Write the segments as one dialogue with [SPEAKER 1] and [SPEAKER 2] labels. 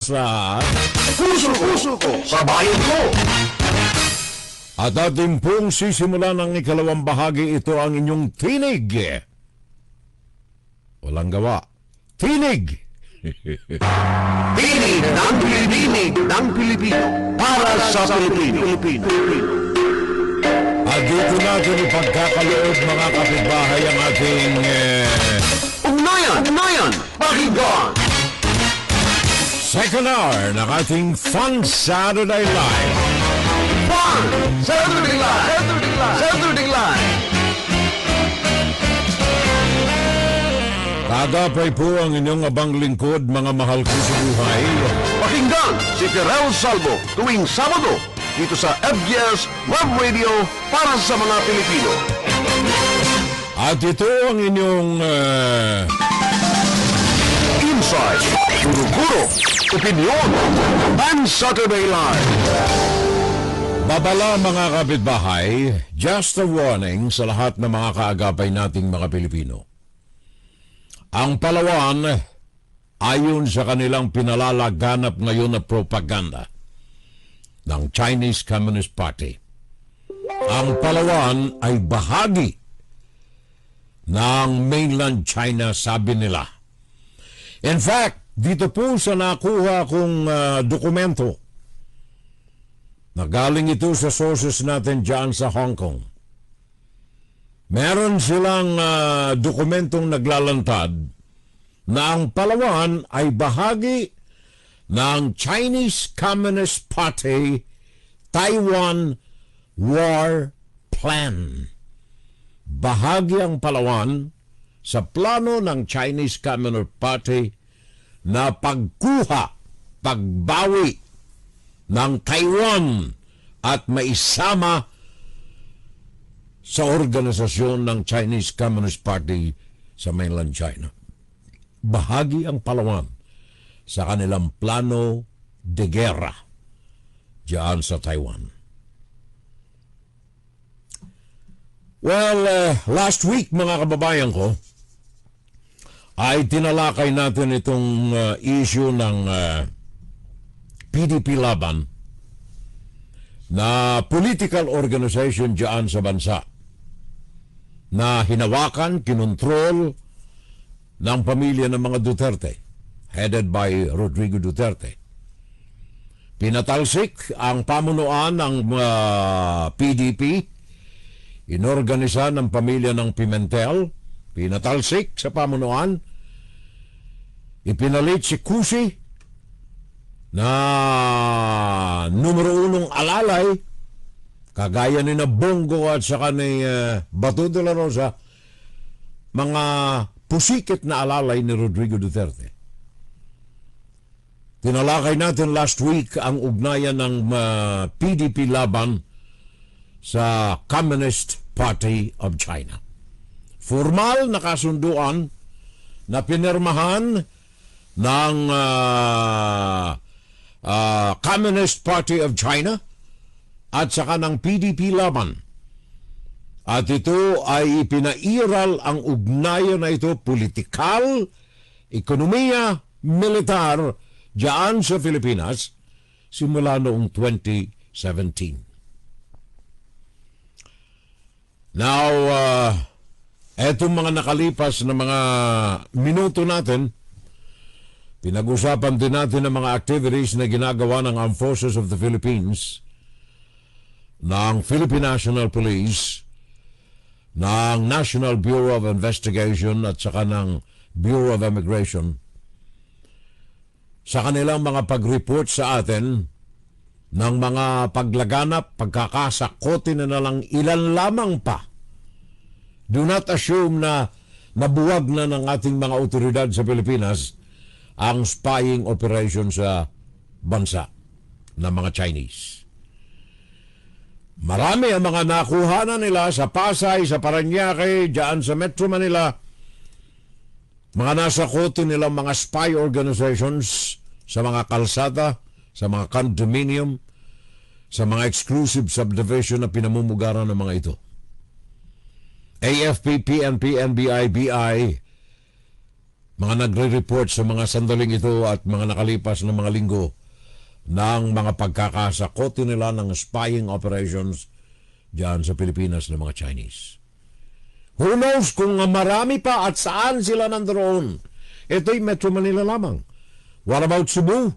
[SPEAKER 1] sa
[SPEAKER 2] Puso ko sa bayan ko.
[SPEAKER 1] at ating pong sisimulan ng ikalawang bahagi. Ito ang inyong tinig. Walang gawa. Tinig!
[SPEAKER 2] Tinig ng Pilipino para sa Pilipino.
[SPEAKER 1] At dito natin ipagkakaloob, mga kapitbahay, ang ating
[SPEAKER 2] Ugnayan, pakinggan.
[SPEAKER 1] second hour ng ating Fun Saturday Live.
[SPEAKER 2] Fun Saturday Live.
[SPEAKER 1] Kagapay po ang inyong abang lingkod, mga mahal ko sa buhay.
[SPEAKER 2] Pakinggan si Terrell Salvo tuwing Sabado dito sa FGS Web Radio para sa mga Pilipino.
[SPEAKER 1] At ito ang inyong
[SPEAKER 2] Insight, guro-guro, opinion, Fun Saturday Live.
[SPEAKER 1] babala, mga kapitbahay. Just a warning sa lahat ng mga kaagapay nating mga Pilipino. Ang Palawan, ayon sa kanilang pinalalaganap ngayon na propaganda ng Chinese Communist Party, ang Palawan ay bahagi ng mainland China, sabi nila. In fact, dito po sa nakuha kong dokumento, na galing ito sa sources natin dyan sa Hong Kong. Meron silang dokumentong naglalantad na ang Palawan ay bahagi ng Chinese Communist Party Taiwan War Plan. Bahagi ang Palawan sa plano ng Chinese Communist Party na pagbawi ng Taiwan at maisama sa organisasyon ng Chinese Communist Party sa mainland China. Bahagi ang Palawan sa kanilang plano de guerra diyan sa Taiwan. Well, last week, mga kababayan ko, ay tinalakay natin itong issue ng PDP Laban na political organization diyan sa bansa na hinawakan, kinontrol ng pamilya ng mga Duterte, headed by Rodrigo Duterte. Pinatalsik ang pamunuan ng PDP, inorganisa ng pamilya ng Pimentel, pinatalsik sa pamunuan, ipinalit si Cusi na numero unong alalay, kagaya ni na Bongo at saka ni Bato de la Rosa, mga pusikit na alalay ni Rodrigo Duterte. Tinalakay natin last week ang ugnayan ng PDP laban sa Communist Party of China. Formal na kasunduan na pinirmahan ng Communist Party of China at saka ng PDP laban. At ito ay ipinairal ang ugnayan na ito, politikal, ekonomiya, militar, diyan sa Pilipinas, simula noong 2017. Now, etong mga nakalipas na mga minuto natin, pinag-usapan din natin ang mga activities na ginagawa ng Armed Forces of the Philippines, ng Philippine National Police, ng National Bureau of Investigation at saka ng Bureau of Immigration sa kanilang mga pag-report sa atin ng mga paglaganap, pagkakasakote na lang ilan lamang pa. Do not assume na nabuwag na ng ating mga otoridad sa Pilipinas ang spying operation sa bansa ng mga Chinese. Marami ang mga nakuha na nila sa Pasay, sa Parañaque, diyan sa Metro Manila. Mga nasa kote nilang mga spy organizations sa mga kalsada, sa mga condominium, sa mga exclusive subdivision na pinamumugaran ng mga ito. AFP, PNP, NBI, BI, mga nagre-report sa mga sandaling ito at mga nakalipas na mga linggo ng mga pagkakasakote nila ng spying operations diyan sa Pilipinas ng mga Chinese. Who knows kung marami pa at saan sila nandoon? Ito'y Metro Manila lamang. What about Cebu?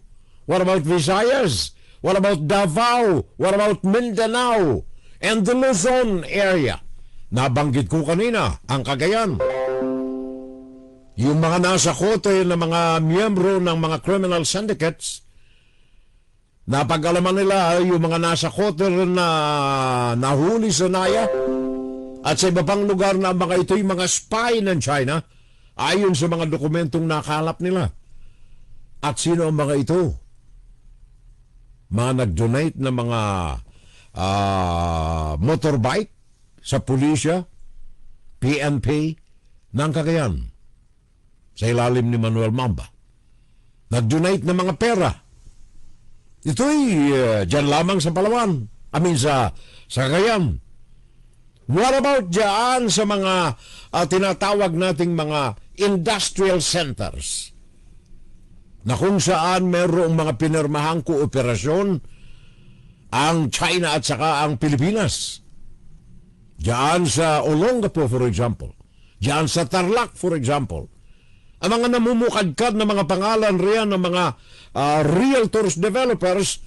[SPEAKER 1] What about Visayas? What about Davao? What about Mindanao? And the Luzon area? Nabanggit ko kanina, ang Cagayan. Yung mga nasa kote na mga miyembro ng mga criminal syndicates, napag-alaman nila yung mga nasa kote na nahuli sa Naya at sa iba pang lugar na mga ito'y mga spy ng China ayon sa mga dokumentong nakalap nila. At sino ang mga ito? Mga nag-donate na mga motorbike sa pulisya, PNP ng Cagayan sa ilalim ni Manuel Mamba. Nag-donate na mga pera. Ito'y dyan lamang sa Palawan. Sa Cagayan. What about dyan sa mga tinatawag nating mga industrial centers na kung saan mayroong mga pinirmahang kooperasyon ang China at saka ang Pilipinas? Diyan sa Olongapo, for example. Diyan sa Tarlac, for example. Ang mga namumukadkad na mga pangalan riyan ng mga realtors, developers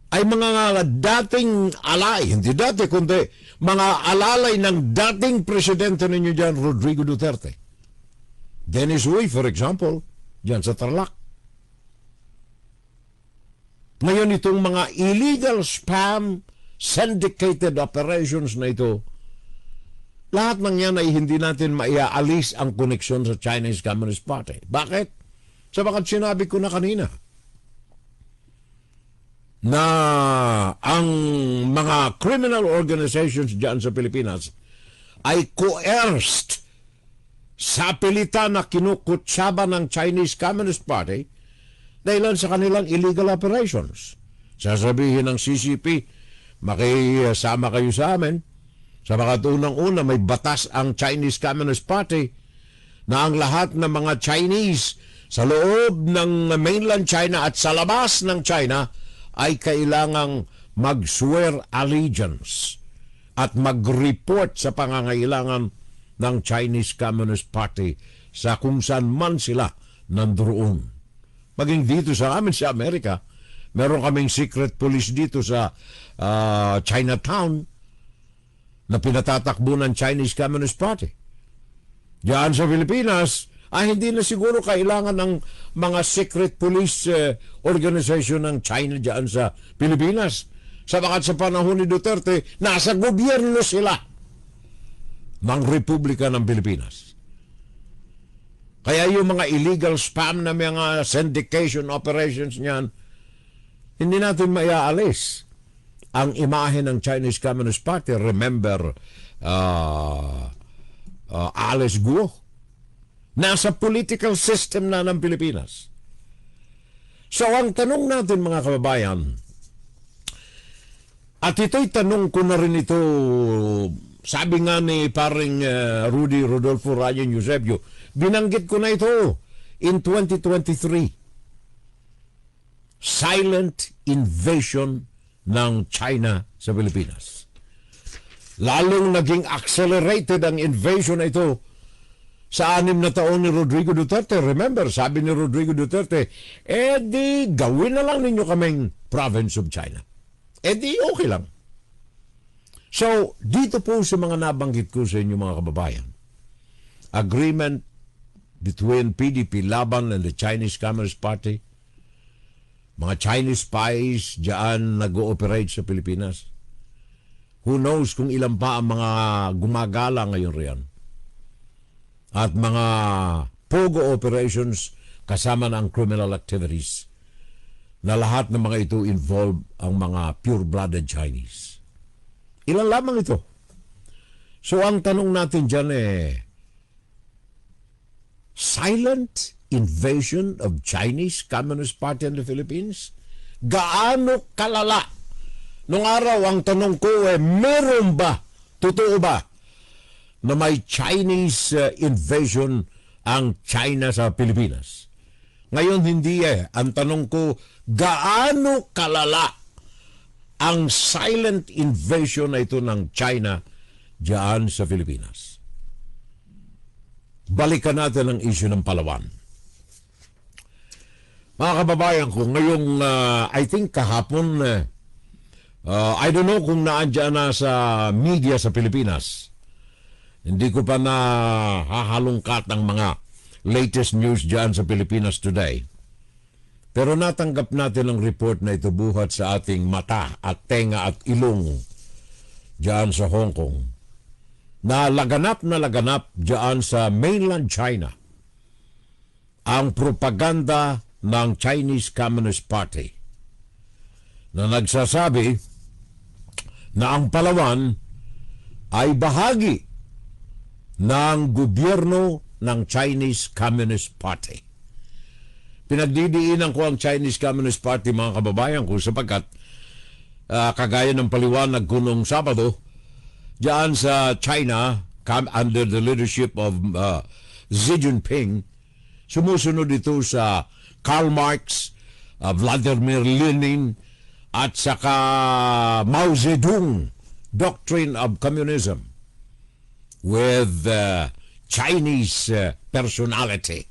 [SPEAKER 1] ay mga dating alay, hindi dati kundi mga alalay ng dating presidente ninyo dyan, Rodrigo Duterte. Dennis Uy, for example, dyan sa Tarlac. Ngayon itong mga illegal spam syndicated operations na ito, lahat ng yan ay hindi natin maiaalis ang koneksyon sa Chinese Communist Party. Bakit? Sabagat sinabi ko na kanina na ang mga criminal organizations dyan sa Pilipinas ay coerced sa pilitan na kinukutsaba ng Chinese Communist Party dahil sa kanilang illegal operations. Sasabihin ng CCP, makisama kayo sa amin. Sa mga unang-una, may batas ang Chinese Communist Party na ang lahat ng mga Chinese sa loob ng mainland China at sa labas ng China ay kailangang mag-swear allegiance at mag-report sa pangangailangan ng Chinese Communist Party sa kung saan man sila nandoon. Maging dito sa amin sa Amerika, meron kaming secret police dito sa Chinatown na pinatatakbo ng Chinese Communist Party. Diyan sa Pilipinas, hindi na siguro kailangan ng mga secret police organization ng China diyan sa Pilipinas. Sabagat sa panahon ni Duterte, nasa gobyerno sila ng Republika ng Pilipinas. Kaya yung mga illegal spam na mga syndication operations niyan, hindi natin maiaalis ang imahe ng Chinese Communist Party. Remember, Alice Guo, nasa political system na ng Pilipinas. So ang tanong natin mga kababayan, at ito'y tanong ko na rin ito, sabi nga ni paring Rudy Rodolfo Ryan Eusebio, binanggit ko na ito in 2023. Silent invasion ng China sa Pilipinas. Lalong naging accelerated ang invasion na ito sa 6 na taon ni Rodrigo Duterte. Remember, sabi ni Rodrigo Duterte, di gawin na lang ninyo kaming province of China. Di okay lang. So, dito po sa mga nabanggit ko sa inyo mga kababayan, agreement between PDP Laban and the Chinese Communist Party, mga Chinese spies diyan nag-ooperate sa Pilipinas. Who knows kung ilan pa ang mga gumagala ngayon riyan. At mga pogo operations kasama ng criminal activities na lahat ng mga ito involve ang mga pure-blooded Chinese. Ilan lamang ito. So ang tanong natin dyan silent invasion of Chinese Communist Party in the Philippines? Gaano kalala? Nung araw, ang tanong ko meron ba, totoo ba, na may Chinese invasion ang China sa Pilipinas. Ngayon hindi eh. Ang tanong ko, gaano kalala ang silent invasion na ito ng China diyan sa Pilipinas? Balikan natin ang issue ng Palawan. Mga kababayan ko, ngayong I think kahapon, I don't know kung naandyan na sa media sa Pilipinas. Hindi ko pa na hahalungkat ang mga latest news dyan sa Pilipinas today. Pero natanggap natin ang report na ito buhat sa ating mata at tenga at ilong dyan sa Hong Kong. Na laganap dyan sa mainland China ang propaganda ng Chinese Communist Party na nagsasabi na ang Palawan ay bahagi ng gobyerno ng Chinese Communist Party. Pinagdidiinan ko ang Chinese Communist Party, mga kababayan ko, sapagkat kagaya ng paliwanag ko noong Sabado, diyan sa China, under the leadership of Xi Jinping, sumusunod ito sa Karl Marx, Vladimir Lenin, at saka Mao Zedong doctrine of communism with Chinese personality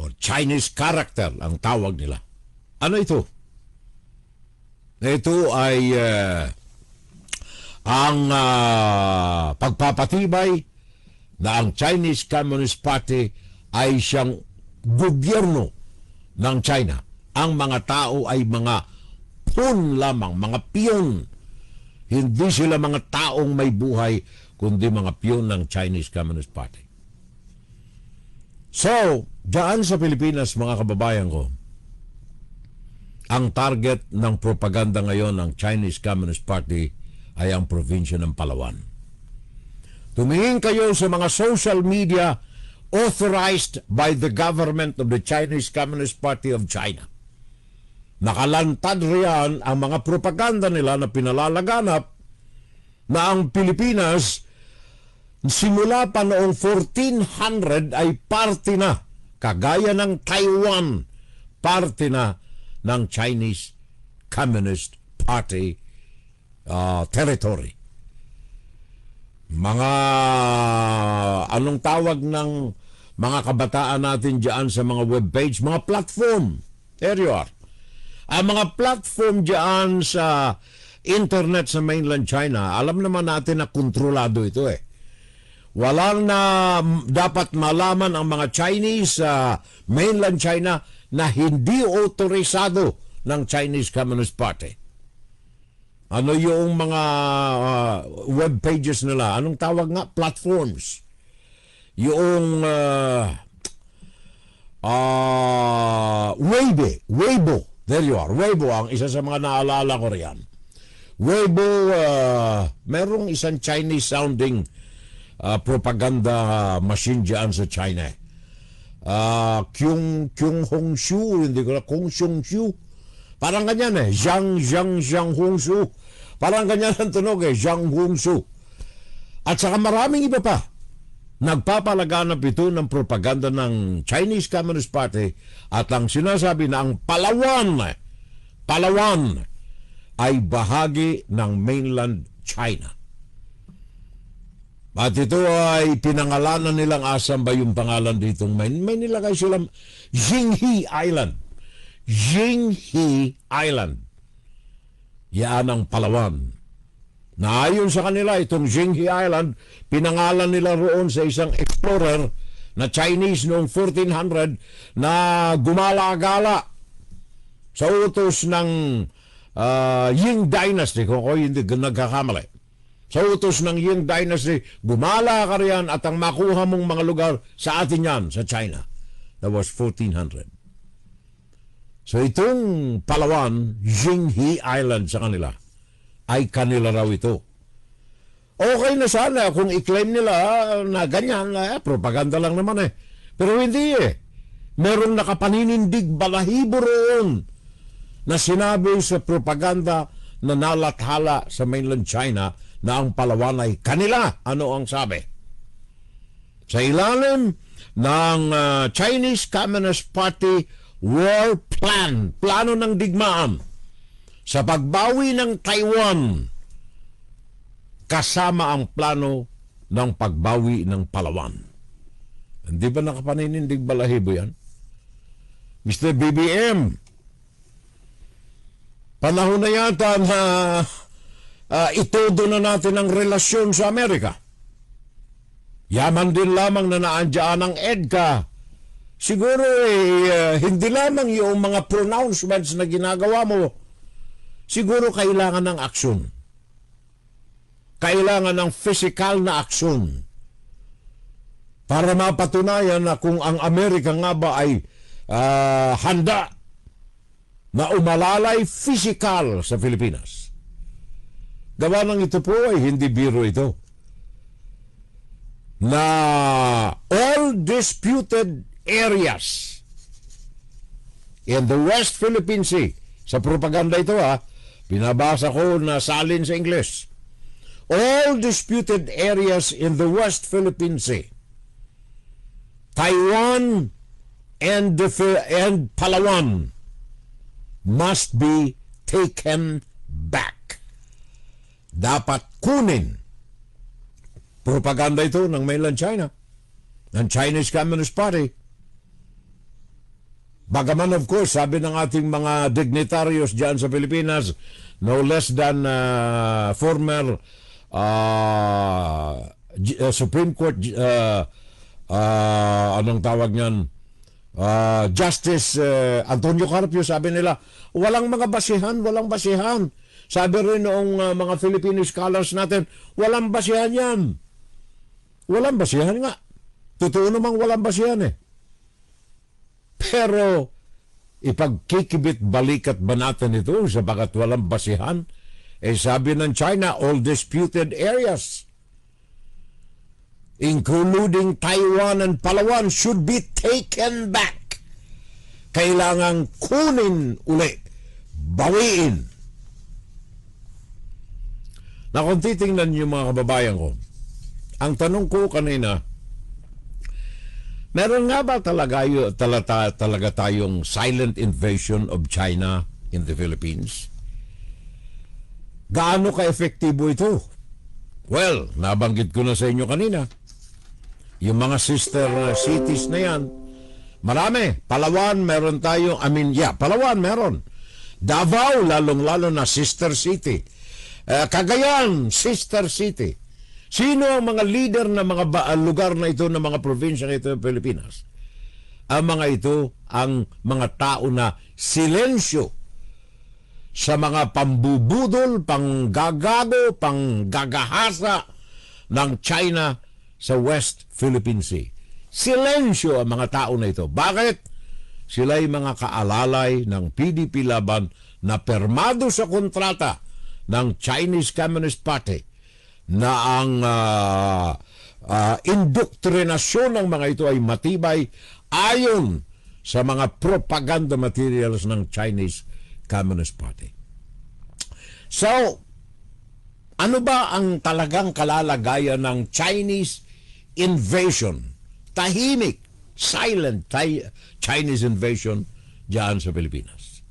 [SPEAKER 1] or Chinese character ang tawag nila. Ano ito? Ito ay ang pagpapatibay na ang Chinese Communist Party ay siyang gobyerno ng China. Ang mga tao ay mga pawn lamang, mga piyon. Hindi sila mga taong may buhay, kundi mga piyon ng Chinese Communist Party. So, dyan sa Pilipinas, mga kababayan ko, ang target ng propaganda ngayon ng Chinese Communist Party ay ang probinsya ng Palawan. Tumingin kayo sa mga social media authorized by the government of the Chinese Communist Party of China. Nakalantad riyan ang mga propaganda nila na pinalalaganap na ang Pilipinas simula pa noong 1400 ay parte na, kagaya ng Taiwan, parte na ng Chinese Communist Party territory. Mga anong tawag ng mga kabataan natin dyan sa mga webpage, mga platform. There you are. Ang mga platform dyan sa internet sa mainland China, alam naman natin na kontrolado ito eh. Walang na dapat malaman ang mga Chinese sa mainland China na hindi otorisado ng Chinese Communist Party. Ano yung mga web pages nila? Anong tawag nga? Platforms. Yung Weibo. There you are. Weibo ang isa sa mga naalala ko riyan. Weibo, merong isang Chinese sounding propaganda machine dyan sa China. Kyung Hongshu, hindi ko na, Kung Xiu. Parang ganyan eh. Zhang Hongshu. Parang ganyan ang tunog eh. Zhang Hongshu. At saka maraming iba pa. Nagpapalaganap ito ng propaganda ng Chinese Communist Party at ang sinasabi na ang Palawan ay bahagi ng mainland China. At ito ay pinangalanan nilang, asam ba yung pangalan dito? May nilagay silang Jinghe Island. Jinghe Island. Yan ang Palawan. Na ayon sa kanila, itong Jinghe Island, pinangalan nila roon sa isang explorer na Chinese noong 1400 na gumala-gala sa utos ng Ying Dynasty, kung ako hindi nagkakamali. Sa utos ng Ying Dynasty, gumala ka riyan at ang makuha mong mga lugar sa atin yan, sa China. That was 1400. So itong Palawan, Jinghe Island sa kanila, ay kanila raw ito. Okay na sana kung i-claim nila na ganyan, propaganda lang naman eh. Pero hindi eh. Merong nakapaninindig balahibo roon na sinabi sa propaganda na nalathala sa mainland China na ang Palawan ay kanila. Ano ang sabi? sa ilalim ng Chinese Communist Party War Plan, plano ng digmaan sa pagbawi ng Taiwan, kasama ang plano ng pagbawi ng Palawan. Hindi ba nakapaninindig balahibo yan? Mr. BBM, panahon na yata na itodo na natin ang relasyon sa Amerika. Yaman din lamang na naandyan ang EDCA. Siguro hindi lamang yung mga pronouncements na ginagawa mo. Siguro kailangan ng aksyon. Kailangan ng physical na aksyon para mapatunayan na kung ang Amerika nga ba ay handa na umalalay physical sa Pilipinas. Gawa ng ito po ay hindi biro ito. Na all disputed areas in the West Philippine Sea, sa propaganda ito binabasa ko na salin sa English. All disputed areas in the West Philippine Sea, Taiwan and Palawan must be taken back. Dapat kunin. Propaganda ito ng mainland China, ng Chinese Communist Party. Bagaman of course, sabi ng ating mga dignitaryos dyan sa Pilipinas, no less than former Supreme Court anong tawag niyan, Justice Antonio Carpio, sabi nila walang mga basihan. Sabi rin noong mga Filipino scholars natin, walang basihan yan. Walang basihan nga. Totoo namang walang basihan Pero ipagkikibit balikat ba natin ito sapagat walang basihan? Sabi ng China, all disputed areas, including Taiwan and Palawan, should be taken back. Kailangang kunin uli, bawiin. Na kung titingnan niyo mga kababayan ko, ang tanong ko kanina, meron nga ba talaga tayong silent invasion of China in the Philippines? Gaano ka-efektibo ito? Well, nabanggit ko na sa inyo kanina. Yung mga sister cities na yan, marami. Palawan, meron tayo. Palawan, meron. Davao, lalong-lalo na sister city. Cagayan, sister city. Sino ang mga leader ng mga lugar na ito, ng mga probinsya ito ng Pilipinas? Ang mga ito, ang mga tao na silensyo sa mga pambubudol, panggagago, panggagahasa ng China sa West Philippine Sea. Silensyo ang mga tao na ito. Bakit? Sila'y mga kaalalay ng PDP Laban na permado sa kontrata ng Chinese Communist Party na ang indoktrinasyon ng mga ito ay matibay ayon sa mga propaganda materials ng Chinese Communist Party. So, ano ba ang talagang kalalagayan ng Chinese invasion? Tahimik, silent Chinese invasion diyan sa Pilipinas.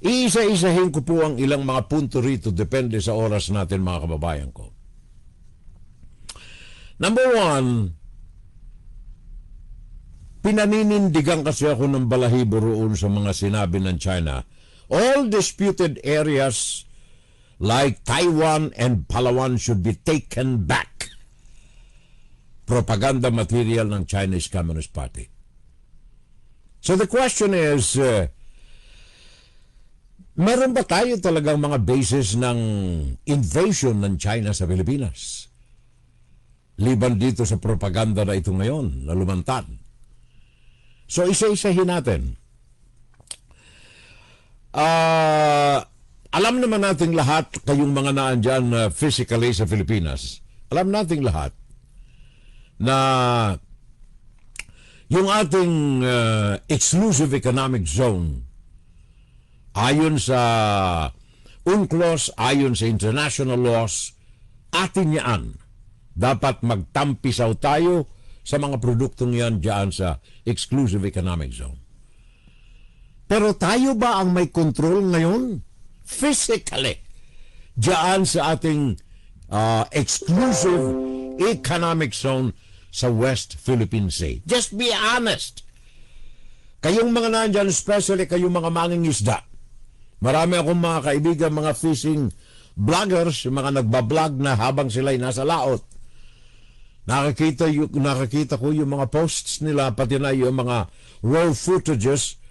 [SPEAKER 1] Iisa-isahin ko po ang ilang mga punto rito, depende sa oras natin mga kababayan ko. Number one, pinaninindigan kasi ako ng balahibo roon sa mga sinabi ng China. All disputed areas like Taiwan and Palawan should be taken back. Propaganda material ng Chinese Communist Party. So the question is, meron ba tayo talagang mga basis ng invasion ng China sa Pilipinas? Liban dito sa propaganda na ito ngayon, na lumantad. So isa-isahin natin. Alam naman nating lahat, kayong mga naandyan physically sa Pilipinas, alam nating lahat na yung ating exclusive economic zone, ayon sa UNCLOS, ayon sa international laws, atin yan. dapat magtampisaw tayo sa mga produktong yan dyan sa exclusive economic zone. Pero tayo ba ang may control ngayon? Physically, dyan sa ating exclusive economic zone sa West Philippine Sea. Just be honest. Kayong mga nandyan, especially kayong mga mangingisda, marami akong mga kaibigan, mga fishing vloggers, mga nagbablog na habang sila'y nasa laot. Nakakita ko yung mga posts nila, pati na yung mga raw footages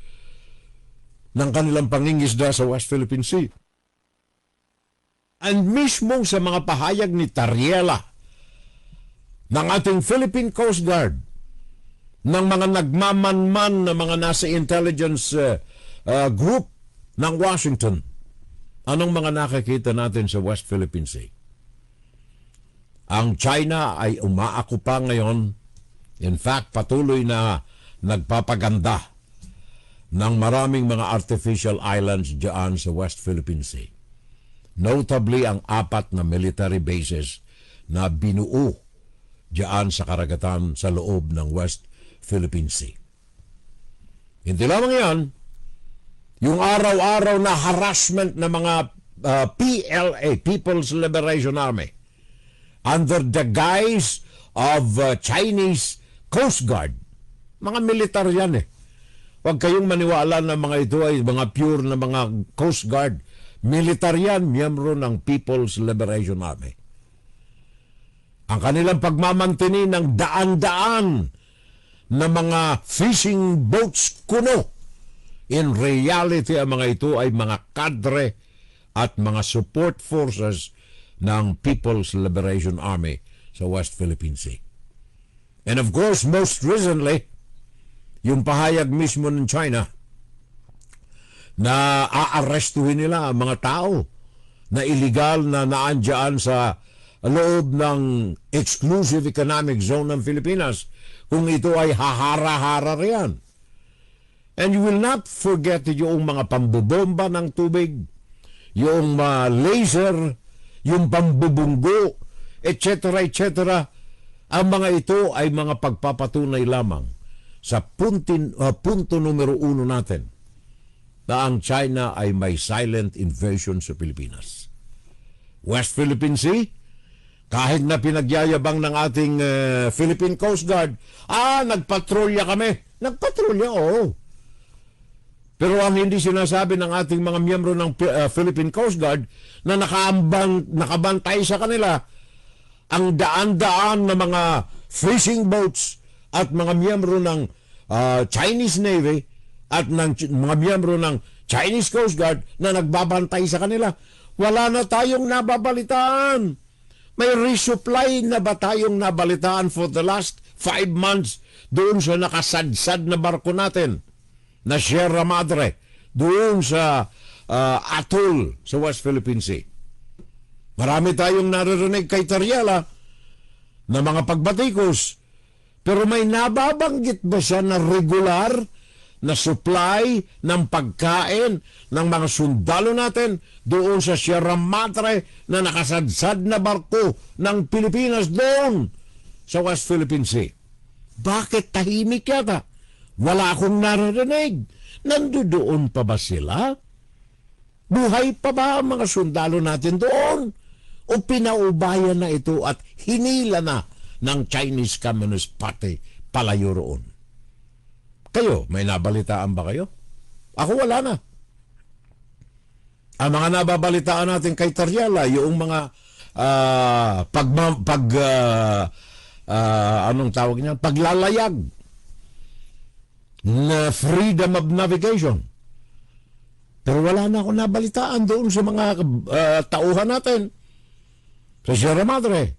[SPEAKER 1] ng kanilang pangingisda sa West Philippine Sea. And mismo sa mga pahayag ni Tariela ng ating Philippine Coast Guard, ng mga nagmamanman na mga nasa intelligence group ng Washington, anong mga nakikita natin sa West Philippine Sea? Ang China ay umaakupa ngayon, in fact patuloy na nagpapaganda ng maraming mga artificial islands diyan sa West Philippine Sea. Notably ang 4 na military bases na binuo diyan sa karagatan sa loob ng West Philippine Sea. Hindi lamang yan, yung araw-araw na harassment ng mga PLA, People's Liberation Army, under the guise of Chinese Coast Guard. Mga militar yan eh. Huwag kayong maniwala na mga ito ay mga pure na mga Coast Guard. Militar yan, miyembro ng People's Liberation Army. Ang kanilang pagmamantini ng daan-daan na mga fishing boats kuno. In reality, ang mga ito ay mga kadre at mga support forces ng People's Liberation Army sa West Philippine Sea. And of course, most recently, yung pahayag mismo ng China na aarestuhin nila ang mga tao na illegal na naandyan sa loob ng exclusive economic zone ng Pilipinas kung ito ay hahara-hara riyan. And you will not forget yung mga pambubomba ng tubig, yung laser, yung pambubunggo, etc. etc. Ang mga ito ay mga pagpapatunay lamang sa punto numero 1 natin na ang China ay may silent invasion sa Pilipinas. West Philippine Sea, kahit na pinagyayabang ng ating Philippine Coast Guard, nagpatrolya kami. Nagpatrolya, oo. Pero ang hindi sinasabi ng ating mga miyembro ng Philippine Coast Guard na nakabantay sa kanila ang daan-daan na mga fishing boats at mga miyembro ng Chinese Navy at ng mga miyembro ng Chinese Coast Guard na nagbabantay sa kanila. Wala na tayong nababalitaan. May resupply na ba tayong nabalitaan for the last 5 months doon sa nakasadsad na barko natin na Sierra Madre, doon sa atoll sa West Philippine Sea? Marami tayong naririnig kay Tariela na mga pagbatikos, pero may nababanggit ba siya na regular na supply ng pagkain ng mga sundalo natin doon sa Sierra Madre na nakasadsad na barko ng Pilipinas doon sa West Philippine Sea? Bakit tahimik yata? Wala akong naririnig. Nandoon pa ba sila? Buhay pa ba ang mga sundalo natin doon? O pinaubayan na ito at hinila na ng Chinese Communist Party palayo roon? Kayo, may nabalitaan ba kayo? Ako wala na. Ang mga nababalitaan natin kay Tariela, yung mga anong tawag niya? Paglalayag na freedom of navigation. Pero wala na ako nabalitaan doon sa mga tauhan natin sa Sierra Madre.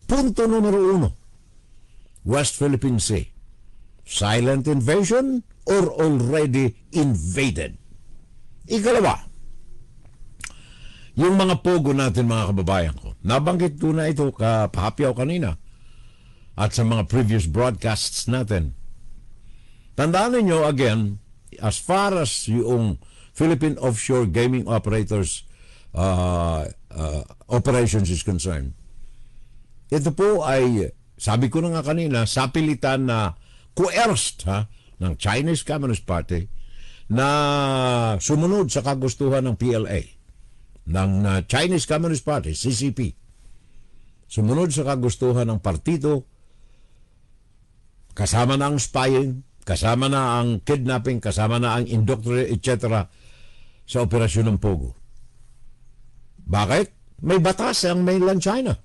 [SPEAKER 1] Punto numero 1. West Philippine Sea. Silent invasion or already invaded? Ikalawa, yung mga pogo natin, mga kababayan ko. Nabanggit ko na ito kahapyaw kanina at sa mga previous broadcasts natin. Tandaan niyo again, as far as yung Philippine Offshore Gaming Operators operations is concerned, ito po ay, sabi ko na nga kanina, sapilitan na coerced ng Chinese Communist Party na sumunod sa kagustuhan ng PLA, ng Chinese Communist Party, CCP. Sumunod sa kagustuhan ng partido, kasama na ang spying, kasama na ang kidnapping, kasama na ang indoctrination, etc. sa operasyon ng Pogo. Bakit? May batas ang mainland China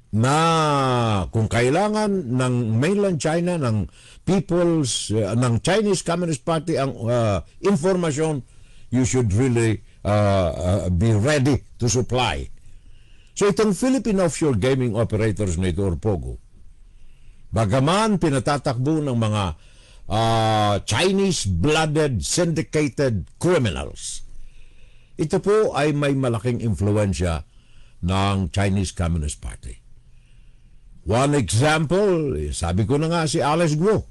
[SPEAKER 1] na kung kailangan ng mainland China, ng ng Chinese Communist Party ang informasyon, you should really be ready to supply. So itong Philippine Offshore Gaming Operators na ito, or Pogo, bagaman pinatatakbo ng mga Chinese-blooded syndicated criminals, ito po ay may malaking influensya ng Chinese Communist Party. One example, sabi ko na nga, si Alice Guo.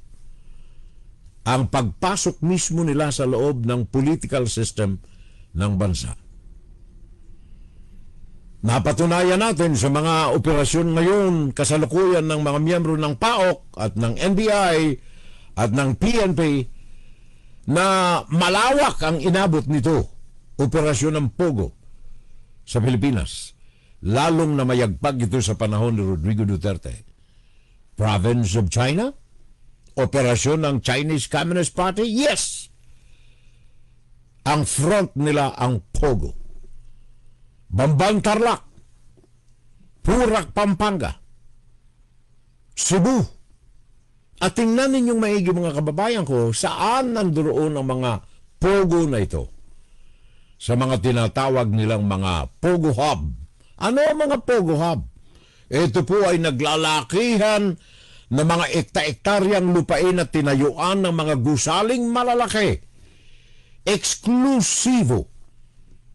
[SPEAKER 1] Ang pagpasok mismo nila sa loob ng political system ng bansa. Napatunayan natin sa mga operasyon ngayon, kasalukuyan ng mga miyembro ng PAOK at ng NBI at ng PNP na malawak ang inabot nito, operasyon ng Pogo sa Pilipinas. Lalong na mayagpag ito sa panahon ni Rodrigo Duterte. Province of China? Operasyon ng Chinese Communist Party? Yes! Ang front nila ang Pogo. Bambang Tarlac, Purak Pampanga, Cebu. At tingnan ninyong maigi mga kababayan ko, saan nandoon ang mga Pogo na ito? Sa mga tinatawag nilang mga Pogo Hub. Ano ang mga Pogo Hub? Ito po ay naglalakihan ng mga ekta-ektaryang lupain at tinayuan ng mga gusaling malalaki. Eksklusibo.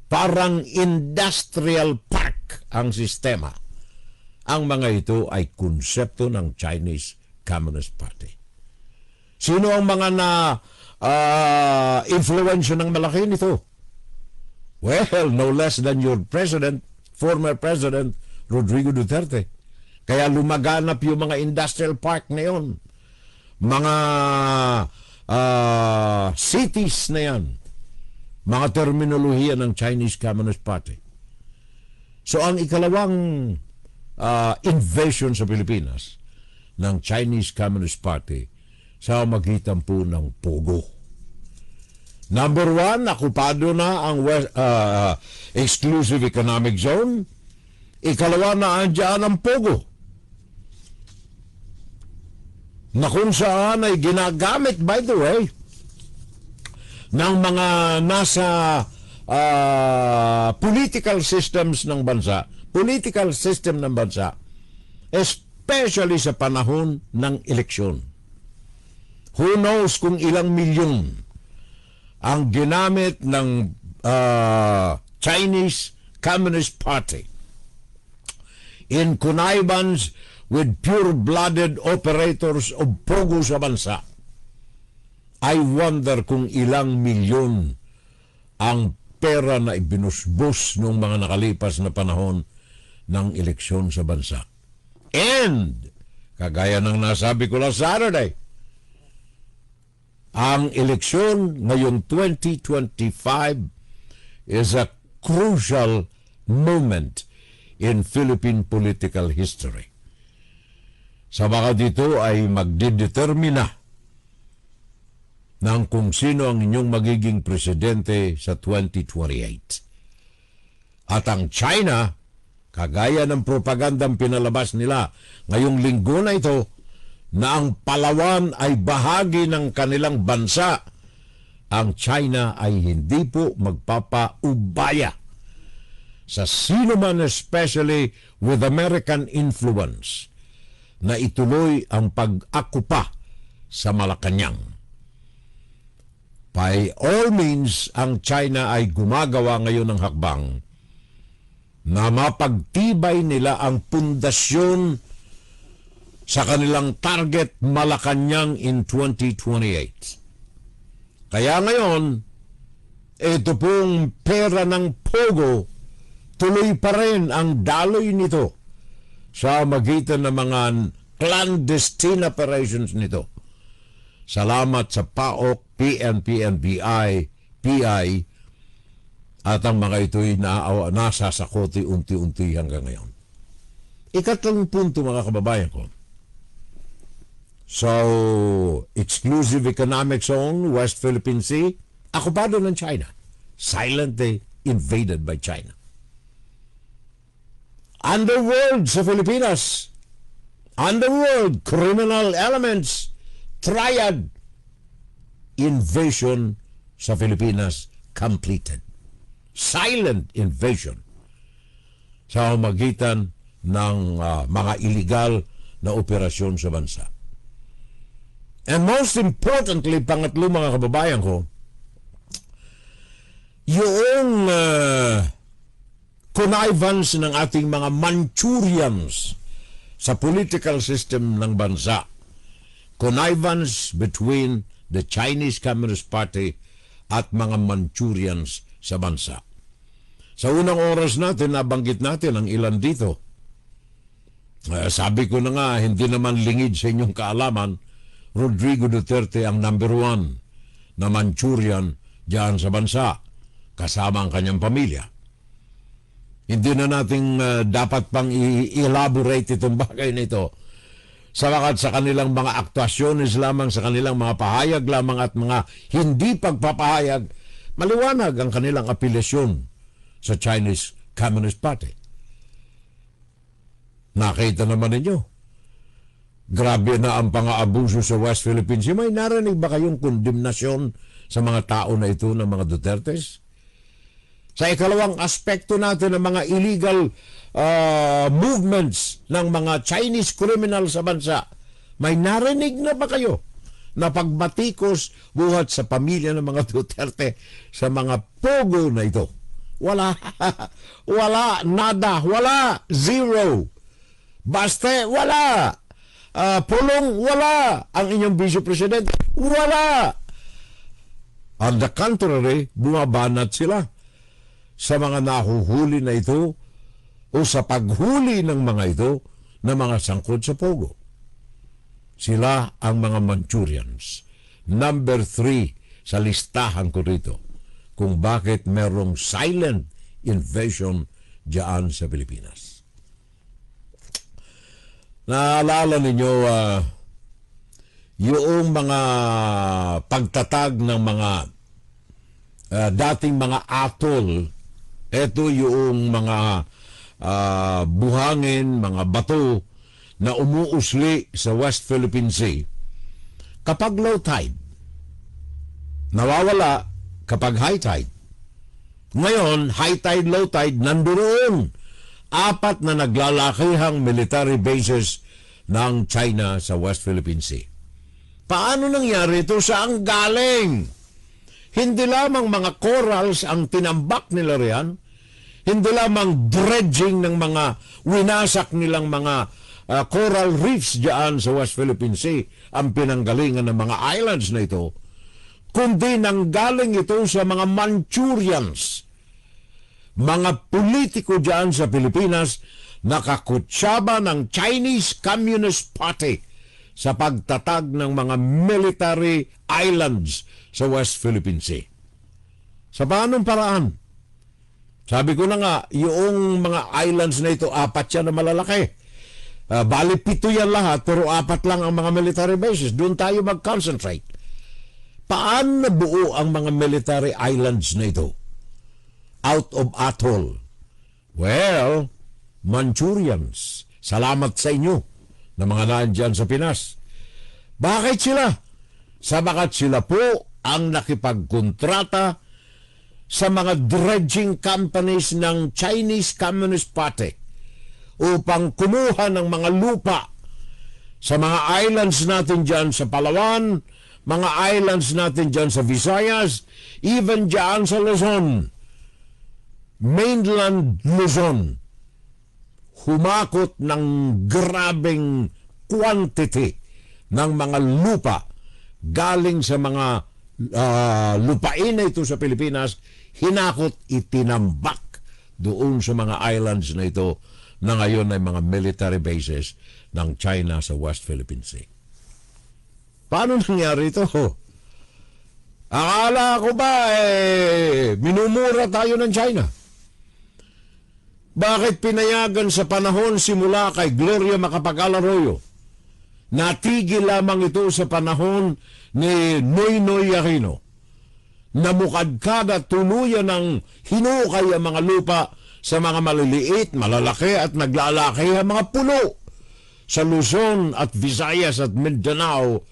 [SPEAKER 1] Parang industrial park ang sistema. Ang mga ito ay konsepto ng Chinese Communist Party. Sino ang mga influensya ng malaki nito? Well, no less than your president, former President Rodrigo Duterte. Kaya lumaganap yung mga industrial park na yun. Mga cities na yan. Mga terminolohiya ng Chinese Communist Party. So ang ikalawang invasion sa Pilipinas ng Chinese Communist Party sa magitan po ng Pogo. Number one, nakupado na ang exclusive economic zone. Ikalawa na andyan ang Pogo, na kung saan ay ginagamit, by the way, ng mga nasa political systems ng bansa, political system ng bansa, especially sa panahon ng eleksyon. Who knows kung ilang milyon ang ginamit ng Chinese Communist Party in connivance with pure-blooded operators of Pogo sa bansa. I wonder kung ilang milyon ang pera na ibinusbos noong mga nakalipas na panahon ng eleksyon sa bansa. And, kagaya ng nasabi ko last Saturday, ang eleksyon ngayong 2025 is a crucial moment in Philippine political history. Sa mga dito ay magdidetermina ng kung sino ang inyong magiging presidente sa 2028. At ang China, kagaya ng propagandang pinalabas nila ngayong linggo na ito, na ang Palawan ay bahagi ng kanilang bansa, ang China ay hindi po magpapaubaya sa sino man, especially with American influence, na ituloy ang pag-akupa sa Malacanang. By all means, ang China ay gumagawa ngayon ng hakbang na mapagtibay nila ang pundasyon sa kanilang target Malacanang in 2028. Kaya ngayon, ito pong pera ng Pogo, tuloy pa rin ang daloy nito sa magitan ng mga clandestine operations nito. Salamat sa PAOK, PNP, NBI, PI, at ang mga ito'y nasasakoti unti-unti hanggang ngayon. Ikatlong punto, mga kababayan ko. So, exclusive economic zone, West Philippine Sea, akupado ng China. Silently invaded by China. Underworld sa Pilipinas. Underworld, criminal elements, triad, invasion sa Pilipinas completed. Silent invasion sa magitan ng mga illegal na operasyon sa bansa. And most importantly, pangatlo, mga kababayan ko, yung connivance ng ating mga Manchurians sa political system ng bansa. Connivance between the Chinese Communist Party at mga Manchurians sa bansa. Sa unang oras natin, nabanggit natin ang ilan dito. Sabi ko na nga, hindi naman lingid sa inyong kaalaman, Rodrigo Duterte ang number 1 na Manchurian diyan sa bansa, kasama ang kanyang pamilya. Hindi na natin dapat pang i-elaborate itong bagay nito. Sabagat sa kanilang mga aktuasyones lamang, sa kanilang mga pahayag lamang at mga hindi pagpapahayag, maliwanag ang kanilang apilasyon sa Chinese Communist Party. Nakita naman ninyo, grabe na ang pang-aabuso sa West Philippine Sea. May narinig ba kayong kondemnasyon sa mga tao na ito ng mga Dutertes? Sa ikalawang aspekto natin ng mga illegal movements ng mga Chinese criminal sa bansa, may narinig na ba kayo na pagbatikos buhat sa pamilya ng mga Duterte sa mga pogo na ito? Wala. Wala. Nada. Wala. Zero. Baste. Wala. Pulong. Wala. Ang inyong Vice President. Wala. On the contrary, bumabanat sila sa mga nahuhuli na ito o sa paghuli ng mga ito na mga sangkot sa pogo. Sila ang mga Manchurians. Number 3 sa listahan ko rito kung bakit merong silent invasion diyan sa Pilipinas. Naalala ninyo yung mga pagtatag ng mga dating mga atol. Ito yung mga buhangin, mga bato na umuusli sa West Philippine Sea. Kapag low tide, nawawala kapag high tide. Ngayon, high tide, low tide, nandoon 4 na naglalakihang military bases ng China sa West Philippine Sea. Paano nangyari ito? Saan galing? Hindi lamang mga corals ang tinambak nila riyan, hindi lamang dredging ng mga winasak nilang mga coral reefs diyan sa West Philippine Sea ang pinanggalingan ng mga islands na ito, kundi nanggaling ito sa mga Manchurians, mga politiko diyan sa Pilipinas nakakutsaba ng Chinese Communist Party sa pagtatag ng mga military islands sa West Philippine Sea. Sa paanong paraan? Sabi ko na nga, yung mga islands na ito, 4 yan na malalaki. Bali 7 yan lahat, pero 4 lang ang mga military bases. Doon tayo mag-concentrate. Paano nabuo ang mga military islands na ito? Out of atoll. Well, Manchurians, salamat sa inyo na mga nandyan sa Pinas. Bakit sila? Sabagat sila po ang nakipagkontrata sa mga dredging companies ng Chinese Communist Party upang kumuha ng mga lupa sa mga islands natin dyan sa Palawan, mga islands natin dyan sa Visayas, even dyan sa Luzon, mainland Luzon. Humakot ng grabing quantity ng mga lupa galing sa mga lupain na ito sa Pilipinas, hinakot, itinambak doon sa mga islands na ito na ngayon ay mga military bases ng China sa West Philippine Sea. Paano nangyari ito? Akala ko ba minumura tayo ng China? Bakit pinayagan sa panahon simula kay Gloria Macapagal Arroyo? Natigil lamang ito sa panahon ni Noynoy Aquino. Namukadkada tuluyan ng hinukay ang mga lupa sa mga maliliit, malalaki at naglalaki ang mga pulo. Sa Luzon at Visayas at Mindanao,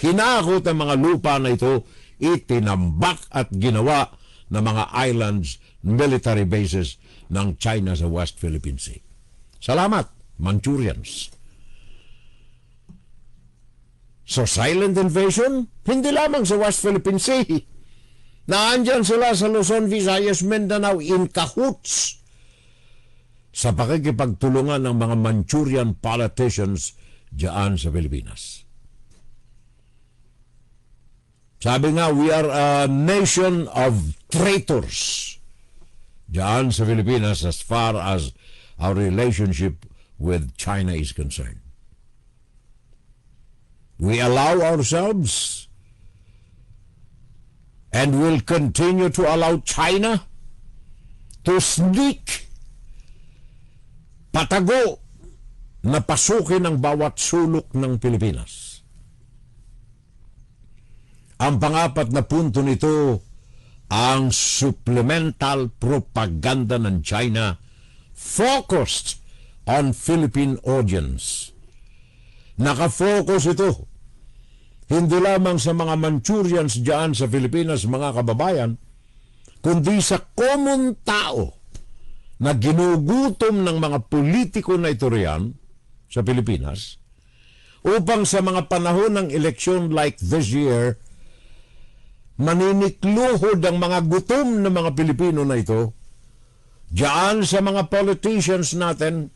[SPEAKER 1] hinakot ang mga lupa na ito, itinambak at ginawa na mga islands, military bases ng China sa West Philippine Sea. Salamat, Manchurians. So silent invasion, hindi lamang sa West Philippine Sea. Naandyan sila sa Luzon, Visayas, Mindanao in cahoots sa pakikipagtulungan ng mga Manchurian politicians diyan sa Pilipinas. Sabi nga, we are a nation of traitors diyan sa Pilipinas as far as our relationship with China is concerned. We allow ourselves and will continue to allow China to sneak, patago, na pasukin ang bawat sulok ng Pilipinas. Ang pangapat na punto nito, ang supplemental propaganda ng China focused on Philippine audience. Nakafocus ito hindi lamang sa mga Manchurians diyan sa Pilipinas, mga kababayan, kundi sa common tao na ginugutom ng mga politiko na ito riyan sa Pilipinas upang sa mga panahon ng eleksyon like this year, maninikluhod ang mga gutom ng mga Pilipino na ito diyan sa mga politicians natin.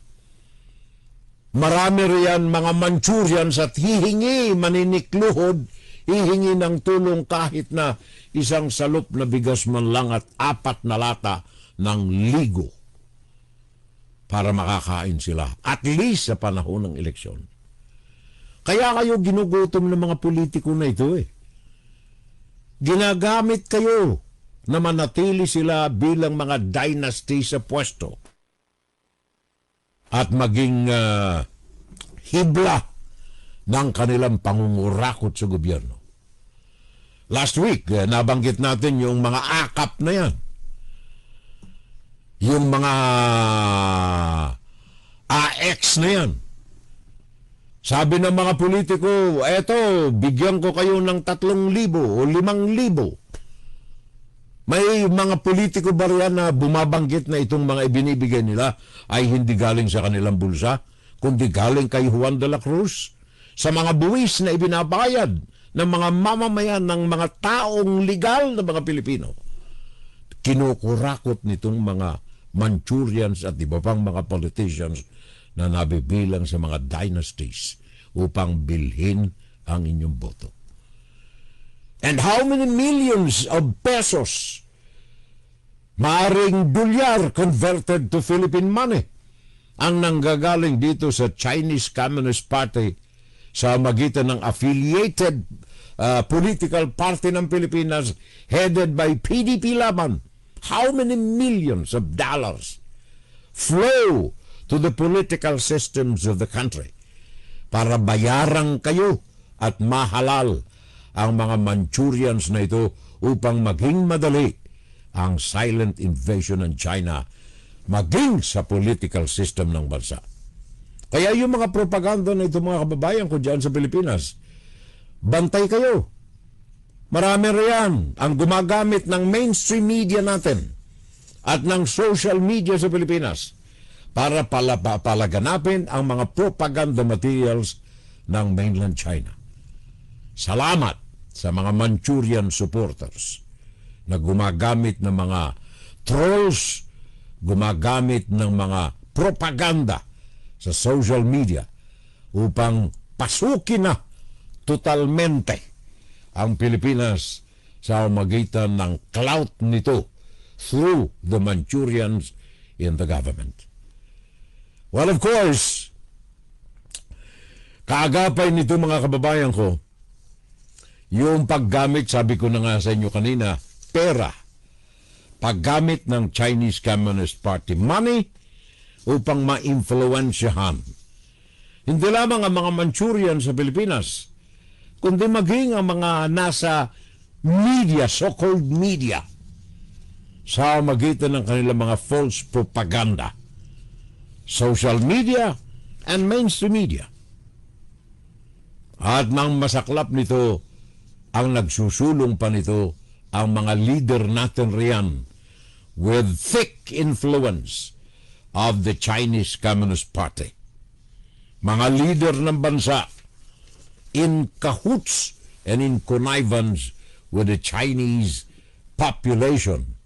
[SPEAKER 1] Marami riyan mga Manchurians at hihingi, maninikluhod, hihingi ng tulong kahit na isang salop na bigas man lang at 4 na lata ng ligo para makakain sila, at least sa panahon ng eleksyon. Kaya kayo ginugutom ng mga politiko na ito Ginagamit kayo na manatili sila bilang mga dynasty sa pwesto at maging hibla ng kanilang pangungurakot sa gobyerno. Last week, nabanggit natin yung mga akap na yan. Yung mga AX na yan. Sabi ng mga politiko, eto, bigyan ko kayo ng 3,000 o 5,000. May mga politiko ba riyan na bumabanggit na itong mga ibinibigay nila ay hindi galing sa kanilang bulsa, kundi galing kay Juan de la Cruz, sa mga buwis na ibinabayad ng mga mamamayan ng mga taong legal na mga Pilipino. Kinukurakot nitong mga Manchurians at iba pang mga politicians na nabibilang sa mga dynasties upang bilhin ang inyong boto. And how many millions of pesos, maaring dolyar converted to Philippine money, ang nanggagaling dito sa Chinese Communist Party sa magitan ng affiliated political party ng Pilipinas headed by PDP Laban. How many millions of dollars flow to the political systems of the country para bayaran kayo at mahalal ang mga Manchurians na ito upang maging madali ang silent invasion ng China maging sa political system ng bansa. Kaya yung mga propaganda na ito, mga kababayan ko dyan sa Pilipinas, bantay kayo. Marami riyan ang gumagamit ng mainstream media natin at ng social media sa Pilipinas para palaganapin ang mga propaganda materials ng mainland China. Salamat sa mga Manchurian supporters na gumagamit ng mga trolls, gumagamit ng mga propaganda sa social media upang pasukin na totalmente ang Pilipinas sa magitan ng clout nito through the Manchurians in the government. Well, of course, kaagapay nito mga kababayan ko, yung paggamit, sabi ko na nga sa inyo kanina, pera, paggamit ng Chinese Communist Party money upang ma-influensyahan hindi lamang ang mga Manchurian sa Pilipinas, kundi maging ang mga nasa media, so-called media, sa magitan ng kanilang mga false propaganda, social media and mainstream media. At nang masaklap nito, ang nagsusulong pa nito ang mga leader natin riyan with thick influence of the Chinese Communist Party. Mga leader ng bansa in cahoots and in connivance with the Chinese population,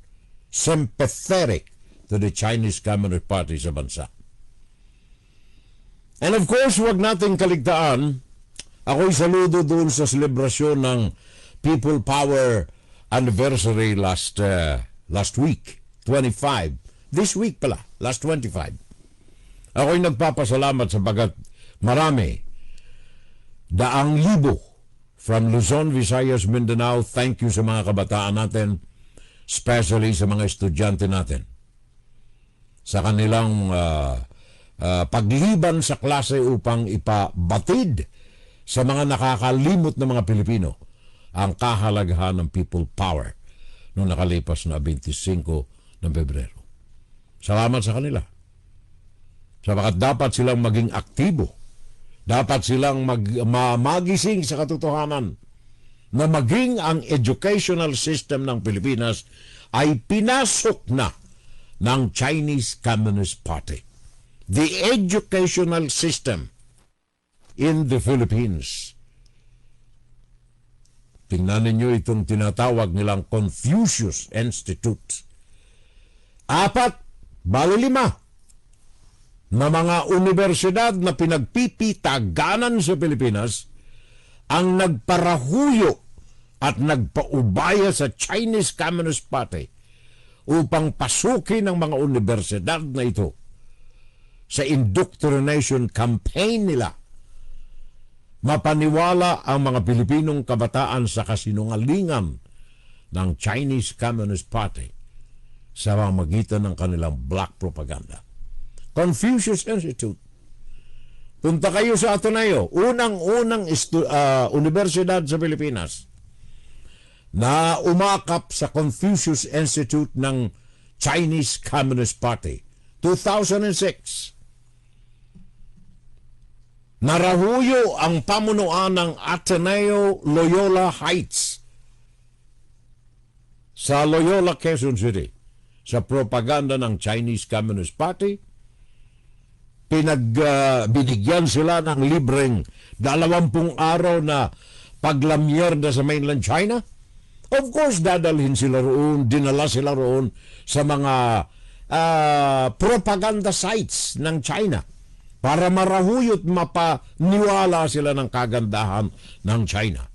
[SPEAKER 1] sympathetic to the Chinese Communist Party sa bansa. And of course, huwag nating kaligtaan, ako'y saludo doon sa selebrasyon ng People Power Anniversary last week, 25. This week pala, last 25. Ako'y nagpapasalamat sapagat marami, daang libo from Luzon, Visayas, Mindanao, thank you sa mga kabataan natin, especially sa mga estudyante natin, sa kanilang pagliban sa klase upang ipabatid sa mga nakakalimot na mga Pilipino ang kahalagahan ng people power noong nakalipas na 25 ng Pebrero. Salamat sa kanila. Sapagat dapat silang maging aktibo. Dapat silang magising sa katotohanan na maging ang educational system ng Pilipinas ay pinasok na ng Chinese Communist Party. The educational system in the Philippines. Tingnan ninyo itong tinatawag nilang Confucius Institute. 4, bali 5 na mga universidad na pinagpipitaganan sa Pilipinas ang nagparahuyo at nagpaubaya sa Chinese Communist Party upang pasukin ang mga universidad na ito sa indoctrination campaign nila. Mapaniwala ang mga Pilipinong kabataan sa kasinungalingan ng Chinese Communist Party sa pamamagitan ng kanilang black propaganda. Confucius Institute. Punta kayo sa Ateneo, unang-unang universidad sa Pilipinas na umakap sa Confucius Institute ng Chinese Communist Party. 2006. Narahuyo ang pamunuan ng Ateneo Loyola Heights sa Loyola, Quezon City sa propaganda ng Chinese Communist Party. Binigyan sila ng libreng 20 araw na paglamyerda sa mainland China. Of course, dadalhin sila roon, dinala sila roon sa mga propaganda sites ng China para marahuyot mapaniwala sila ng kagandahan ng China.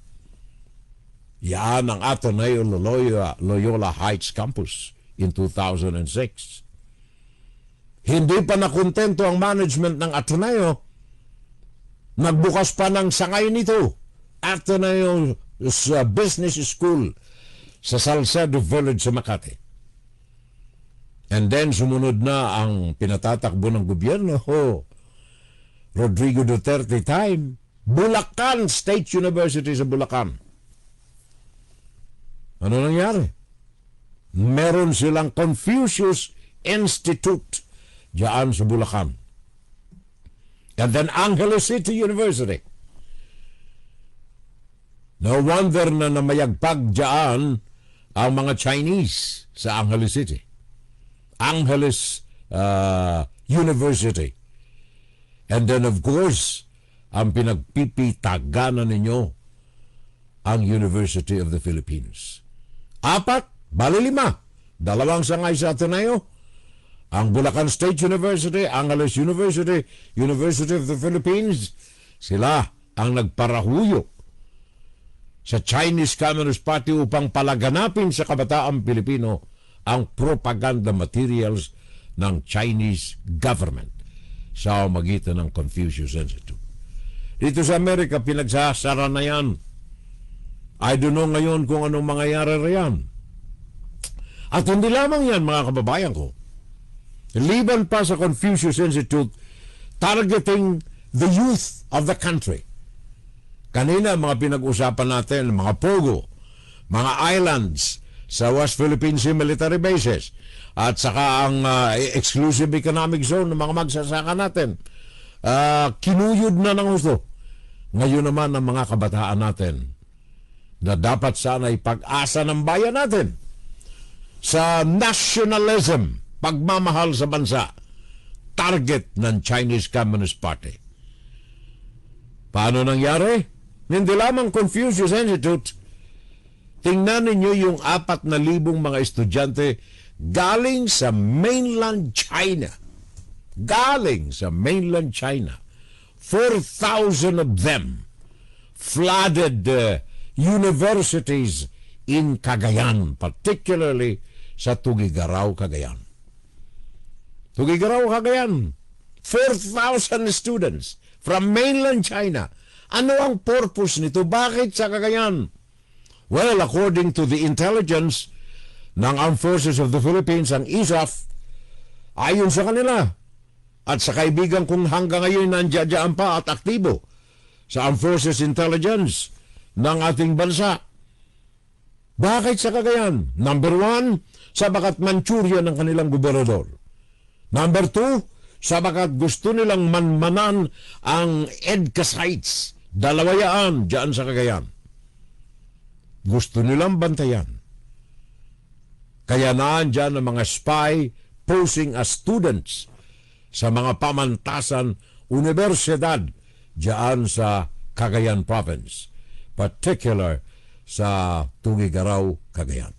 [SPEAKER 1] Yan ang Ateneo Loyola Heights Campus in 2006. Hindi pa nakontento ang management ng Ateneo. Nagbukas pa ng sangay nito. Ateneo Business School sa Salcedo Village sa Makati. And then sumunod na ang pinatatakbo ng gobyerno. Rodrigo Duterte time. Bulacan State University sa Bulacan. Ano nangyari? Meron silang Confucius Institute diyan sa Bulacan. And then Angeles City University. No wonder na namayagpag diyan ang mga Chinese sa Angeles City. Angeles University. And then of course, ang pinagpipitaganan ninyo ang University of the Philippines. 4, bali 5. 2 sangay sa Ateneo. Ang Bulacan State University, Angeles University, University of the Philippines, sila ang nagparahuyo sa Chinese Communist Party upang palaganapin sa kabataang Pilipino ang propaganda materials ng Chinese government sa magitan ng Confucius Institute. Dito sa Amerika, pinagsasara na yan. I don't know ngayon kung anong mangyayari riyan. At hindi lamang yan, mga kababayan ko. Liban pa sa Confucius Institute, targeting the youth of the country. Kanina, mga pinag-usapan natin, mga pogo, mga islands sa West Philippine Sea military bases, at saka ang exclusive economic zone ng mga magsasaka natin. Kinuyod na ng gusto. Ngayon naman ang mga kabataan natin na dapat sana ipag-asa ng bayan natin sa nationalism, pagmamahal sa bansa, target ng Chinese Communist Party. Paano nangyari? Hindi lamang Confucius Institute. Tingnan ninyo yung 4,000 mga estudyante galing sa mainland China. Galing sa mainland China. 4,000 of them flooded universities in Cagayan, particularly sa Tugigaraw, Cagayan. Tugigaraw, Cagayan. 4,000 students from mainland China. Ano ang purpose nito? Bakit sa Cagayan? Well, according to the intelligence ng Armed Forces of the Philippines, ang ISAF, ayon sa kanila, at sa kaibigan kong hanggang ngayon nandiyan pa at aktibo sa Armed Forces Intelligence ng ating bansa. Bakit sa Cagayan? Number 1, sabagat Manchuria ng kanilang gobernador. Number 2, sabagat gusto nilang manmanan ang EDCA sites. 2 dyan sa Cagayan. Gusto nilang bantayan. Kaya naandyan ang mga spy posing as students sa mga pamantasan universidad dyan sa Cagayan Province, particular sa Tugigaraw, Cagayan.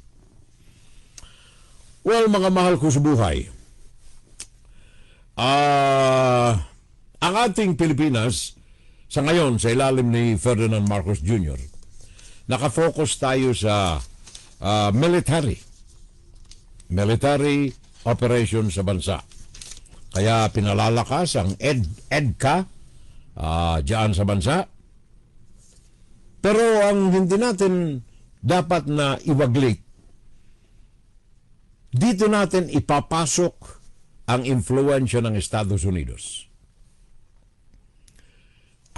[SPEAKER 1] Well, mga mahal ko sa buhay, ang ating Pilipinas sa ngayon, sa ilalim ni Ferdinand Marcos Jr., nakafocus tayo sa military operation sa bansa. Kaya pinalalakas ang EDCA diyan sa bansa. Pero ang hindi natin dapat na iwaglit, dito natin ipapasok ang influensya ng Estados Unidos.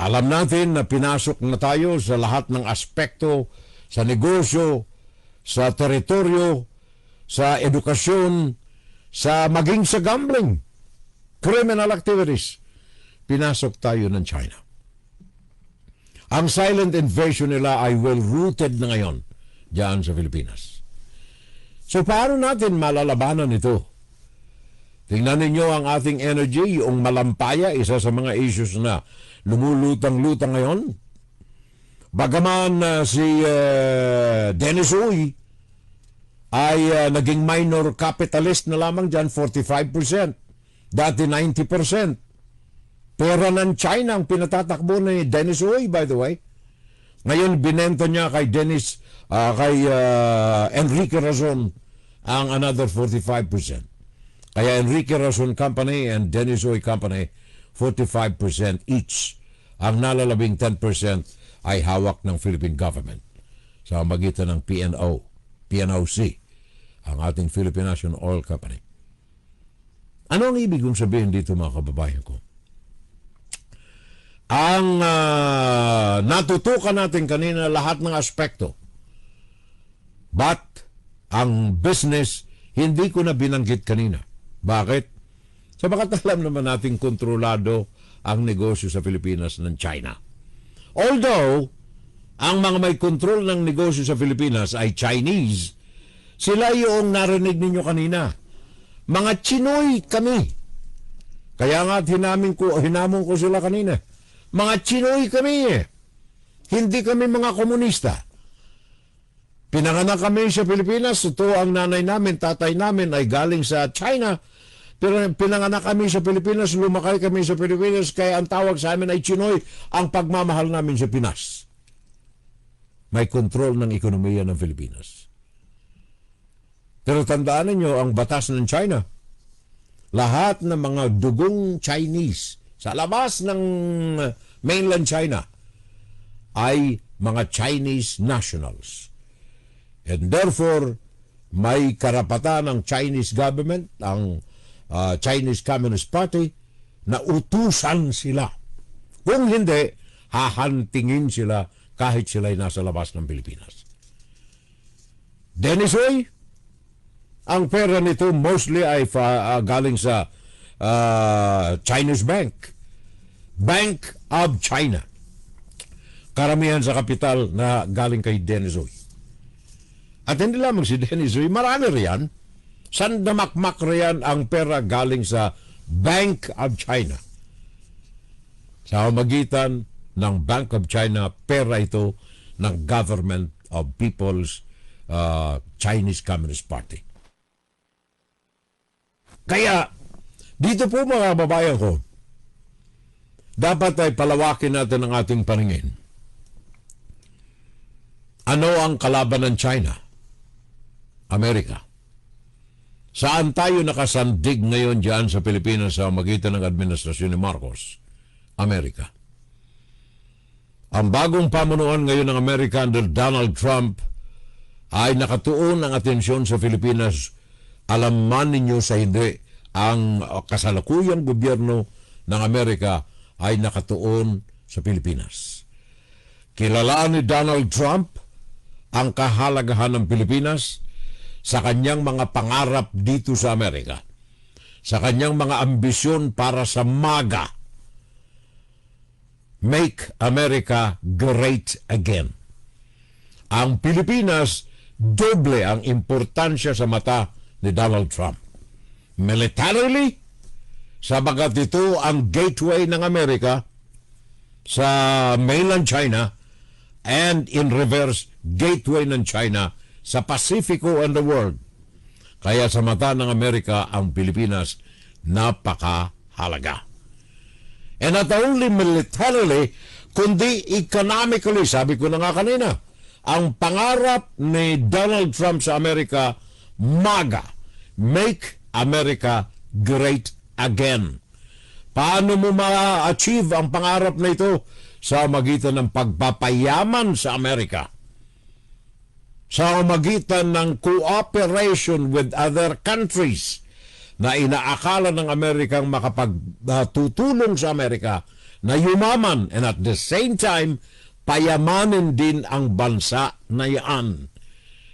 [SPEAKER 1] Alam natin na pinasok na tayo sa lahat ng aspekto, sa negosyo, sa teritoryo, sa edukasyon, sa maging sa gambling, criminal activities. Pinasok tayo ng China. Ang silent invasion nila ay well-rooted na ngayon diyan sa Pilipinas. So paano natin malalabanan ito? Tingnan ninyo ang ating energy, yung malampaya, isa sa mga issues na lumulutang-lutang ngayon. Bagaman si Dennis Uy ay naging minor capitalist na lamang dyan, 45%. Dati 90%. Pera ng China ang pinatatakbo ni Dennis Uy, by the way. Ngayon, binenta niya kay Enrique Razon ang another 45%. Kaya Enrique Razon Company and Dennis Uy Company, 45% each. Ang nalalabing 10% ay hawak ng Philippine government sa magitan ng PNOC, ang ating Philippine National Oil Company. Ano ang ibig kong sabihin dito, mga kababayan ko? Ang natutukan natin kanina lahat ng aspekto. But ang business, hindi ko na binanggit kanina. Bakit? Sabagat alam naman natin kontrolado ang negosyo sa Pilipinas ng China. Although, ang mga may kontrol ng negosyo sa Pilipinas ay Chinese, sila yung narinig ninyo kanina. Mga Chinoy kami. Kaya nga hinamon ko sila kanina. Mga Chinoy kami eh. Hindi kami mga komunista. Pinanganak kami sa Pilipinas. Ito ang nanay namin, tatay namin ay galing sa China. Pero pinanganak kami sa Pilipinas, lumakay kami sa Pilipinas, kaya ang tawag sa amin ay Chinoy, ang pagmamahal namin sa Pinas. May kontrol ng ekonomiya ng Pilipinas. Pero tandaan niyo ang batas ng China. lahat ng mga dugong Chinese sa labas ng mainland China ay mga Chinese nationals. And therefore, may karapatan ng Chinese government, ang Chinese Communist Party, na utusan sila. Kung hindi, hahantingin sila kahit sila'y nasa labas ng Pilipinas. Dennis Uy, ang pera nito mostly ay galing sa Chinese Bank. Bank of China. Karamihan sa kapital na galing kay Dennis Uy. At hindi lamang si Dennis Uy, marami riyan. San damakmak riyan ang pera galing sa Bank of China. Sa magitan ng Bank of China, pera ito ng Government of People's Chinese Communist Party. Kaya, dito po mga babayan ko, dapat ay palawakin natin ang ating paningin. Ano ang kalaban ng China? Amerika. Saan tayo nakasandig ngayon dyan sa Pilipinas sa magitan ng administrasyon ni Marcos? Amerika. Ang bagong pamunuan ngayon ng Amerika under Donald Trump ay nakatuon ang atensyon sa Pilipinas. Alam man ninyo sa hindi, ang kasalukuyang gobyerno ng Amerika ay nakatuon sa Pilipinas. Kilalaan ni Donald Trump ang kahalagahan ng Pilipinas sa kanyang mga pangarap dito sa Amerika, sa kanyang mga ambisyon para sa MAGA, Make America Great Again. Ang Pilipinas, doble ang importansya sa mata ni Donald Trump. Militarily, sabagat ito ang gateway ng Amerika sa mainland China, and in reverse, gateway ng China sa Pacifico and the world. Kaya sa mata ng Amerika, ang Pilipinas napakahalaga. And not only militarily, kundi economically. Sabi ko na nga kanina, ang pangarap ni Donald Trump sa Amerika, MAGA, Make America Great Again. Paano mo ma-achieve ang pangarap na ito? Sa magitan ng pagpapayaman sa Amerika, sa magitan ng cooperation with other countries na inaakala ng Amerikang makapagtutulong sa Amerika na yumaman, and at the same time, payamanin din ang bansa na yan.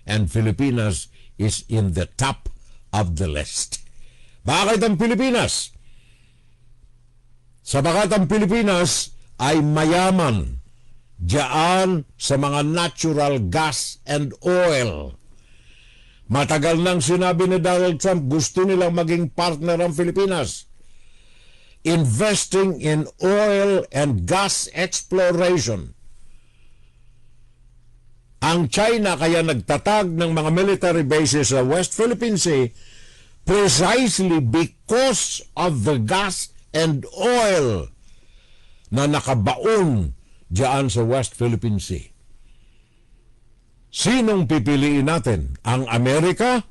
[SPEAKER 1] And Filipinas is in the top of the list. Bakit ang Pilipinas? Sabagat ang Pilipinas ay mayaman diyan sa mga natural gas and oil. Matagal nang sinabi ni Donald Trump, gusto nilang maging partner ang Pilipinas. Investing in oil and gas exploration. Ang China kaya nagtatag ng mga military bases sa West Philippine Sea precisely because of the gas and oil na nakabaon diyan sa West Philippine Sea. Sinong pipiliin natin? Ang Amerika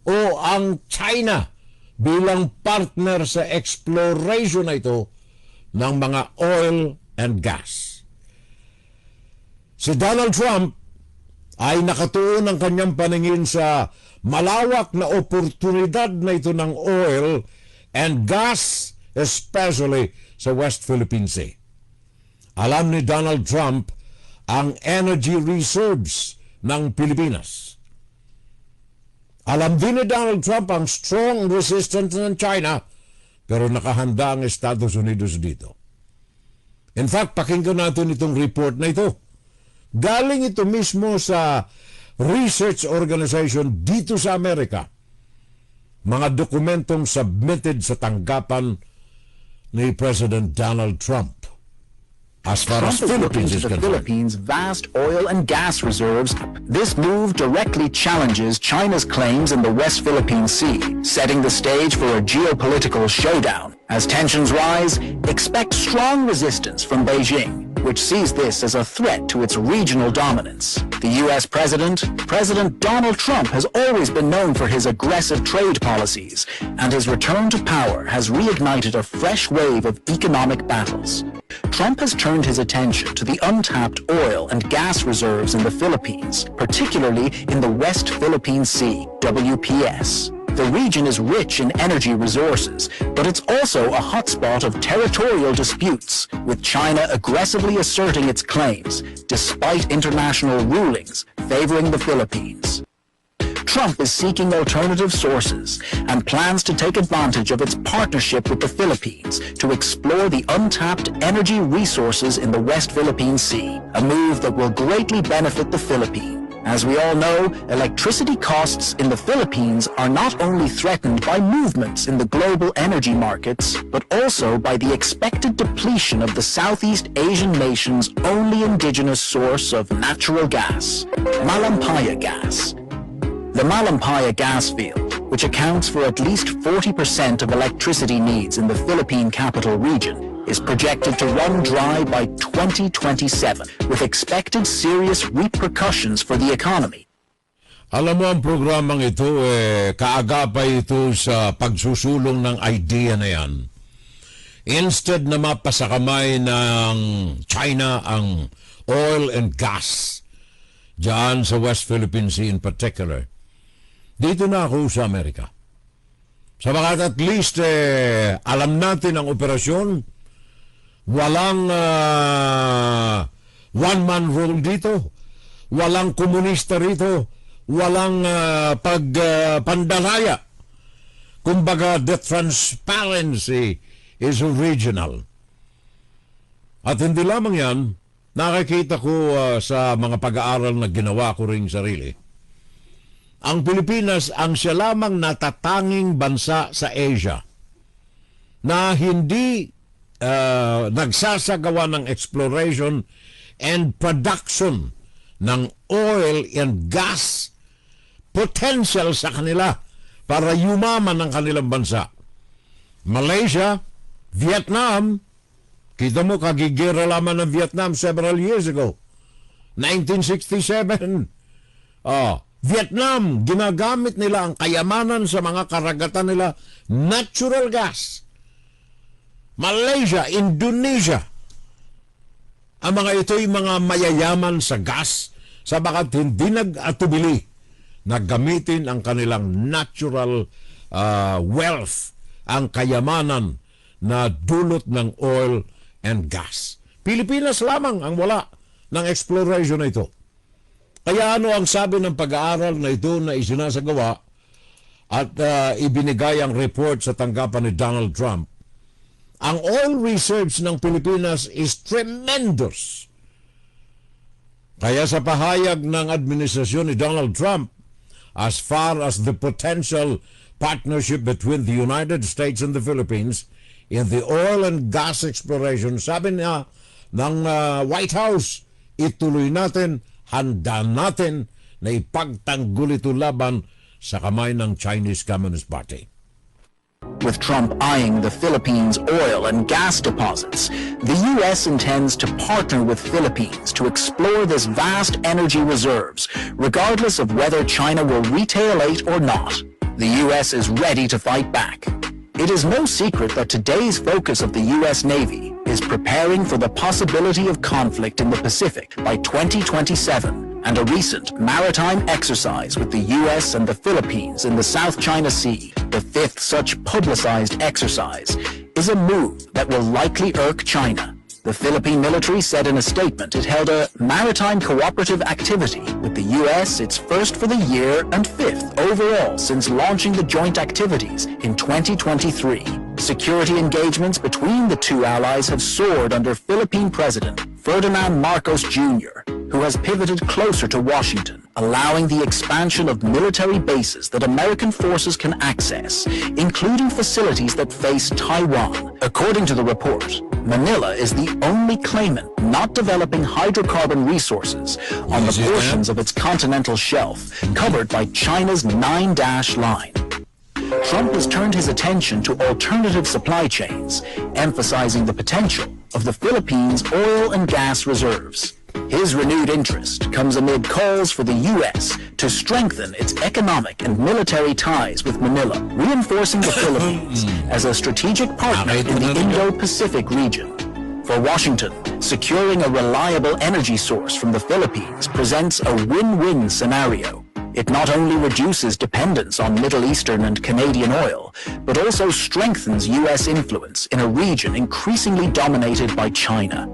[SPEAKER 1] o ang China bilang partner sa exploration na ito ng mga oil and gas? Si Donald Trump ay nakatuon ang kanyang paningin sa malawak na oportunidad na ito ng oil and gas, especially sa West Philippine Sea. Alam ni Donald Trump ang energy reserves ng Pilipinas. Alam din ni Donald Trump ang strong resistance ng China, pero nakahanda ang Estados Unidos dito. In fact, pakinggan natin itong report na ito. Galing ito mismo sa research organization dito sa Amerika. Mga dokumentong submitted sa tanggapan ni President Donald Trump. As far as Philippines is
[SPEAKER 3] the
[SPEAKER 1] concerned.
[SPEAKER 3] Philippines' vast oil and gas reserves, this move directly challenges China's claims in the West Philippine Sea, setting the stage for a geopolitical showdown. As tensions rise, expect strong resistance from Beijing. which sees this as a threat to its regional dominance. The U.S. President Donald Trump, has always been known for his aggressive trade policies, and his return to power has reignited a fresh wave of economic battles. Trump has turned his attention to the untapped oil and gas reserves in the Philippines, particularly in the West Philippine Sea, WPS. The region is rich in energy resources, but it's also a hotspot of territorial disputes, with China aggressively asserting its claims, despite international rulings favoring the Philippines. Trump is seeking alternative sources and plans to take advantage of its partnership with the Philippines to explore the untapped energy resources in the West Philippine Sea, a move that will greatly benefit the Philippines. As we all know, electricity costs in the Philippines are not only threatened by movements in the global energy markets, but also by the expected depletion of the Southeast Asian nation's only indigenous source of natural gas, Malampaya gas. The Malampaya gas field, which accounts for at least 40% of electricity needs in the Philippine capital region, is projected to run dry by 2027, with expected serious repercussions for the economy.
[SPEAKER 1] Alam mo, ang programang ito, kaagapay ito sa pagsusulong ng idea na yan. Instead na mapasakamay ng China ang oil and gas, dyan sa West Philippine Sea in particular, dito na ako sa Amerika. Sabagat at least alam natin ang operasyon. Walang one-man rule dito. Walang komunista rito. Walang pandalaya. Kumbaga, the transparency is original. At hindi lamang yan, nakikita ko sa mga pag-aaral na ginawa ko ring sarili. Ang Pilipinas ang siya lamang natatanging bansa sa Asia na hindi nagsasagawa ng exploration and production ng oil and gas potential sa kanila para yumaman ang kanilang bansa. Malaysia, Vietnam, kita mo kagigera lamang ng Vietnam several years ago. 1967. Vietnam, ginagamit nila ang kayamanan sa mga karagatan nila, natural gas. Malaysia, Indonesia, ang mga ito'y mga mayayaman sa gas sabagat hindi nag-atubili na gamitin ang kanilang natural wealth, ang kayamanan na dulot ng oil and gas. Pilipinas lamang ang wala ng exploration na ito. Kaya ano ang sabi ng pag-aaral na ito na isinasagawa at ibinigay ang report sa tanggapan ni Donald Trump? Ang oil reserves ng Pilipinas is tremendous. Kaya sa pahayag ng administrasyon ni Donald Trump, as far as the potential partnership between the United States and the Philippines in the oil and gas exploration, sabi niya ng White House, ituloy natin, handa natin na ipagtanggol ito laban sa kamay ng Chinese Communist Party.
[SPEAKER 3] With Trump eyeing the Philippines' oil and gas deposits, the U.S. intends to partner with Philippines to explore this vast energy reserves, regardless of whether China will retaliate or not. The U.S. is ready to fight back. It is no secret that today's focus of the U.S. Navy is preparing for the possibility of conflict in the Pacific by 2027. And a recent maritime exercise with the U.S. and the Philippines in the South China Sea, the fifth such publicized exercise, is a move that will likely irk China. The Philippine military said in a statement it held a maritime cooperative activity with the U.S., its first for the year and fifth overall since launching the joint activities in 2023. Security engagements between the two allies have soared under Philippine President Ferdinand Marcos Jr., who has pivoted closer to Washington, allowing the expansion of military bases that American forces can access, including facilities that face Taiwan. According to the report, Manila is the only claimant not developing hydrocarbon resources on the portions of its continental shelf covered by China's 9-dash line. Trump has turned his attention to alternative supply chains, emphasizing the potential of the Philippines' oil and gas reserves. His renewed interest comes amid calls for the U.S. to strengthen its economic and military ties with Manila, reinforcing the Philippines as a strategic partner in the Indo-Pacific region. For Washington, securing a reliable energy source from the Philippines presents a win-win scenario. It not only reduces dependence on Middle Eastern and Canadian oil, but also strengthens U.S. influence in a region increasingly dominated by China.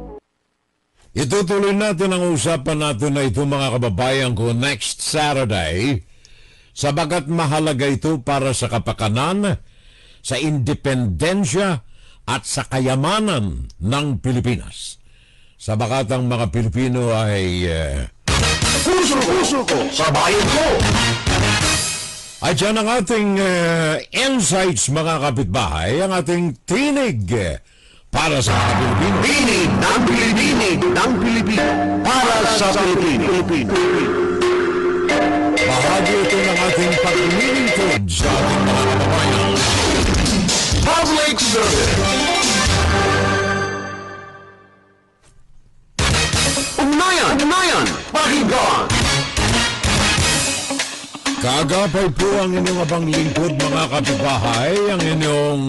[SPEAKER 1] Itutuloy natin ang usapan natin na ito mga kababayan ko next Saturday sabagat mahalaga ito para sa kapakanan, sa independensya at sa kayamanan ng Pilipinas. Sabagat ang mga Pilipino ay
[SPEAKER 2] Puso ko sa bayan ko.
[SPEAKER 1] ay dyan ang ating insights mga kapitbahay, ang ating tinig para sa mga Pilipino.
[SPEAKER 2] Tinig ng Pilipino para sa Pilipino.
[SPEAKER 1] Bahagi ito ng ating paglilingkod sa ating mga kababayan.
[SPEAKER 2] Public service. Ugnayan, pakinggan.
[SPEAKER 1] Kagapay po ang inyong abang lingkod mga kapitbahay, ang inyong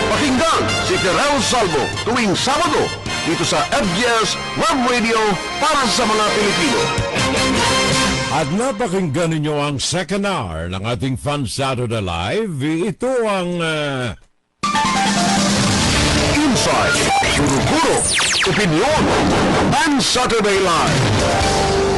[SPEAKER 2] Pakinggan si Kerel Salvo tuwing Sabado dito sa FGS Web Radio para sa mga Pilipino.
[SPEAKER 1] at napakinggan ninyo ang second hour ng ating Fun Saturday Live. Ito ang
[SPEAKER 2] Insight, Guro-Guro, Opinion, and Saturday Live.